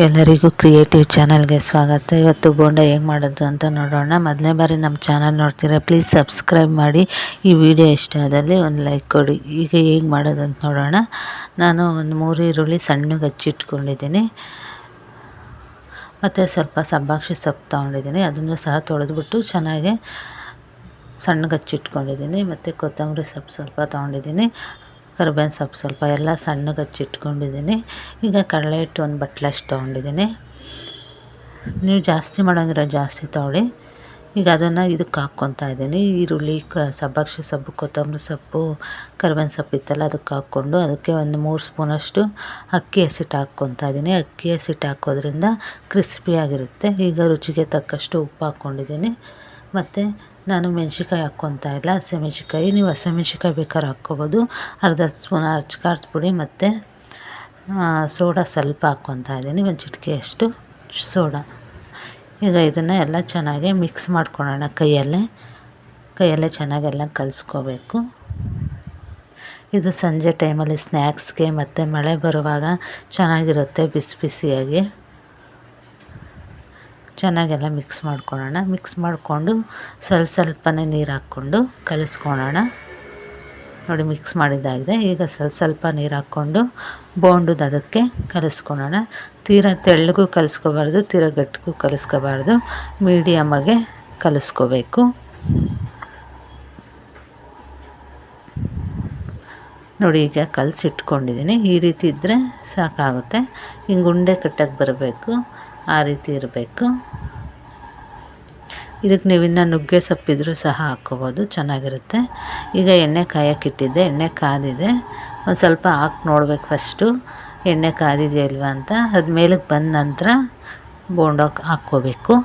ಎಲ್ಲರಿಗೂ ಕ್ರಿಯೇಟಿವ್ ಚಾನಲ್ಗೆ ಸ್ವಾಗತ. ಇವತ್ತು ಬೋಂಡ ಹೇಗೆ ಮಾಡೋದು ಅಂತ ನೋಡೋಣ. ಮೊದಲನೇ ಬಾರಿ ನಮ್ಮ ಚಾನಲ್ ನೋಡ್ತೀರಾ ಪ್ಲೀಸ್ ಸಬ್ಸ್ಕ್ರೈಬ್ ಮಾಡಿ. ಈ ವಿಡಿಯೋ ಇಷ್ಟ ಆದಲ್ಲಿ ಒಂದು ಲೈಕ್ ಕೊಡಿ. ಈಗ ಹೇಗೆ ಮಾಡೋದು ಅಂತ ನೋಡೋಣ. ನಾನು ಒಂದು 3 ಈರುಳ್ಳಿ ಸಣ್ಣಗೆ ಹಚ್ಚಿಟ್ಕೊಂಡಿದ್ದೀನಿ. ಮತ್ತು ಸ್ವಲ್ಪ ಸಬ್ಬಾಕ್ಷಿ ಸೊಪ್ಪು ತೊಗೊಂಡಿದ್ದೀನಿ, ಅದನ್ನು ಸಹ ತೊಳೆದ್ಬಿಟ್ಟು ಚೆನ್ನಾಗಿ ಸಣ್ಣಗೆ ಹಚ್ಚಿಟ್ಕೊಂಡಿದ್ದೀನಿ. ಮತ್ತು ಕೊತ್ತಂಬರಿ ಸೊಪ್ಪು ಸ್ವಲ್ಪ ತೊಗೊಂಡಿದ್ದೀನಿ, ಕರಿಬೇವಿನ ಸೊಪ್ಪು ಸ್ವಲ್ಪ ಎಲ್ಲ ಸಣ್ಣಗೆ ಹಚ್ಚಿಟ್ಕೊಂಡಿದ್ದೀನಿ. ಈಗ ಕಡಲೆ ಹಿಟ್ಟು ಒಂದು ಬಟ್ಲಷ್ಟು ತೊಗೊಂಡಿದ್ದೀನಿ. ನೀವು ಜಾಸ್ತಿ ಮಾಡೋಂಗಿರೋ ಜಾಸ್ತಿ ತೊಗೊಳ್ಳಿ. ಈಗ ಅದನ್ನು ಇದಕ್ಕೆ ಹಾಕ್ಕೊತಾ ಇದ್ದೀನಿ. ಈರುಳ್ಳಿ, ಸಬ್ಬಾಕ್ಷಿ ಸೊಪ್ಪು, ಕೊತ್ತಂಬರಿ ಸೊಪ್ಪು, ಕರಿಬೇವಿನ ಸೊಪ್ಪು ಇತ್ತಲ್ಲ ಅದಕ್ಕೆ ಹಾಕ್ಕೊಂಡು ಅದಕ್ಕೆ ಒಂದು 3 ಸ್ಪೂನಷ್ಟು ಅಕ್ಕಿ ಹಸಿಟ್ಟು ಹಾಕ್ಕೊತಾ ಇದ್ದೀನಿ. ಅಕ್ಕಿ ಹಸಿಟ್ಟು ಹಾಕೋದ್ರಿಂದ ಕ್ರಿಸ್ಪಿಯಾಗಿರುತ್ತೆ. ಈಗ ರುಚಿಗೆ ತಕ್ಕಷ್ಟು ಉಪ್ಪು ಹಾಕ್ಕೊಂಡಿದ್ದೀನಿ. ಮತ್ತು ನಾನು ಮೆಣ್ಸಿನ್ಕಾಯಿ ಹಾಕ್ಕೊತಾ ಇಲ್ಲ, ಹಸಿಮೆಣ್ಸಿನ್ಕಾಯಿ. ನೀವು ಹಸಿಮೆಣ್ಸಿನ್ಕಾಯಿ ಬೇಕಾದ್ರೆ ಹಾಕ್ಕೊಬೋದು. ಅರ್ಧ ಸ್ಪೂನ್ ಖಾರದ ಪುಡಿ ಮತ್ತು ಸೋಡಾ ಸ್ವಲ್ಪ ಹಾಕ್ಕೊತಾ ಇದ್ದೀನಿ, ಒಂದು ಚಿಟಿಕೆಯಷ್ಟು ಸೋಡಾ. ಈಗ ಇದನ್ನು ಎಲ್ಲ ಚೆನ್ನಾಗಿ ಮಿಕ್ಸ್ ಮಾಡ್ಕೊಳ್ಳೋಣ. ಕೈಯಲ್ಲೇ ಚೆನ್ನಾಗೆಲ್ಲ ಕಲಿಸ್ಕೋಬೇಕು. ಇದು ಸಂಜೆ ಟೈಮಲ್ಲಿ ಸ್ನ್ಯಾಕ್ಸ್ಗೆ ಮತ್ತು ಮಳೆ ಬರುವಾಗ ಚೆನ್ನಾಗಿರುತ್ತೆ, ಬಿಸಿ ಬಿಸಿಯಾಗಿ. ಚೆನ್ನಾಗೆಲ್ಲ ಮಿಕ್ಸ್ ಮಾಡ್ಕೊಳ್ಳೋಣ. ಮಿಕ್ಸ್ ಮಾಡಿಕೊಂಡು ಸ್ವಲ್ಪನೇ ನೀರು ಹಾಕ್ಕೊಂಡು ಕಲಿಸ್ಕೊಳ್ಳೋಣ. ನೋಡಿ, ಮಿಕ್ಸ್ ಮಾಡಿದ್ದಾಗಿದೆ. ಈಗ ಸ್ವಲ್ಪ ನೀರು ಹಾಕ್ಕೊಂಡು ಬೋಂಡದ ಅದಕ್ಕೆ ಕಲಿಸ್ಕೊಳ್ಳೋಣ. ತೀರಾ ತೆಳ್ಳಗೂ ಕಲಿಸ್ಕೋಬಾರ್ದು, ತೀರಾ ಗಟ್ಟಿಗೂ ಕಲಿಸ್ಕೋಬಾರ್ದು, ಮೀಡಿಯಮ್ಮಾಗೆ ಕಲಿಸ್ಕೋಬೇಕು. ನೋಡಿ, ಈಗ ಕಲಸಿಟ್ಕೊಂಡಿದ್ದೀನಿ. ಈ ರೀತಿ ಇದ್ದರೆ ಸಾಕಾಗುತ್ತೆ. ಹಿಂಗೆ ಉಂಡೆ ಕಟ್ಟಕ್ಕೆ ಬರಬೇಕು, ಆ ರೀತಿ ಇರಬೇಕು. ಇದಕ್ಕೆ ನೀವು ಇನ್ನೂ ನುಗ್ಗೆ ಸೊಪ್ಪಿದ್ರೂ ಸಹ ಹಾಕ್ಕೋಬೋದು, ಚೆನ್ನಾಗಿರುತ್ತೆ. ಈಗ ಎಣ್ಣೆ ಕಾಯಕ್ಕಿಟ್ಟಿದ್ದೆ, ಎಣ್ಣೆ ಕಾದಿದೆ. ಒಂದು ಸ್ವಲ್ಪ ಹಾಕಿ ನೋಡ್ಬೇಕು ಫಸ್ಟು ಎಣ್ಣೆ ಕಾದಿದೆಯಾ ಇಲ್ವಾ ಅಂತ. ಅದು ಮೇಲಕ್ಕೆ ಬಂದ ನಂತರ ಬೋಂಡಕ್ಕೆ ಹಾಕ್ಕೋಬೇಕು.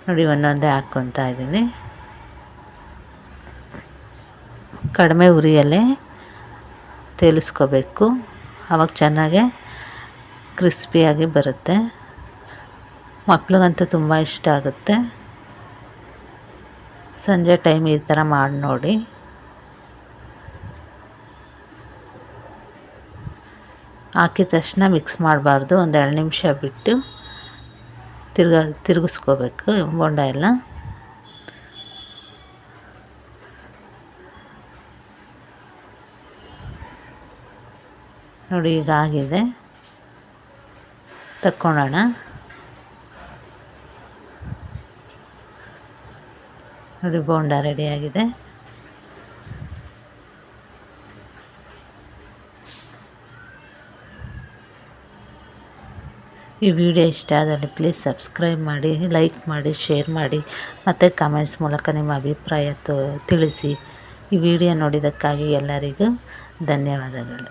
ನೋಡಿ, ಒಂದೊಂದೇ ಹಾಕ್ಕೊತಾ ಇದ್ದೀನಿ. ಕಡಿಮೆ ಉರಿಯಲ್ಲೇ ತೇಲಿಸ್ಕೋಬೇಕು, ಆವಾಗ ಚೆನ್ನಾಗೆ ಕ್ರಿಸ್ಪಿಯಾಗಿ ಬರುತ್ತೆ. ಮಕ್ಳಿಗಂತೂ ತುಂಬ ಇಷ್ಟ ಆಗುತ್ತೆ. ಸಂಜೆ ಟೈಮ್ ಈ ಥರ ಮಾಡಿ ನೋಡಿ. ಹಾಕಿದ ತಕ್ಷಣ ಮಿಕ್ಸ್ ಮಾಡಬಾರ್ದು, ಒಂದು 2 ನಿಮಿಷ ಬಿಟ್ಟು ತಿರುಗಿಸ್ಕೋಬೇಕು ಬೋಂಡ ಎಲ್ಲ. ನೋಡಿ, ಈಗ ಆಗಿದೆ. ತಕ್ಕೊಳ್ಳೋಣ. ನೋಡಿ, ಬೋಂಡ ರೆಡಿಯಾಗಿದೆ. ಈ ವಿಡಿಯೋ ಇಷ್ಟ ಆದಲ್ಲಿ ಪ್ಲೀಸ್ ಸಬ್ಸ್ಕ್ರೈಬ್ ಮಾಡಿ, ಲೈಕ್ ಮಾಡಿ, ಶೇರ್ ಮಾಡಿ ಮತ್ತು ಕಮೆಂಟ್ಸ್ ಮೂಲಕ ನಿಮ್ಮ ಅಭಿಪ್ರಾಯ ತಿಳಿಸಿ. ಈ ವಿಡಿಯೋ ನೋಡಿದ್ದಕ್ಕಾಗಿ ಎಲ್ಲರಿಗೂ ಧನ್ಯವಾದಗಳು.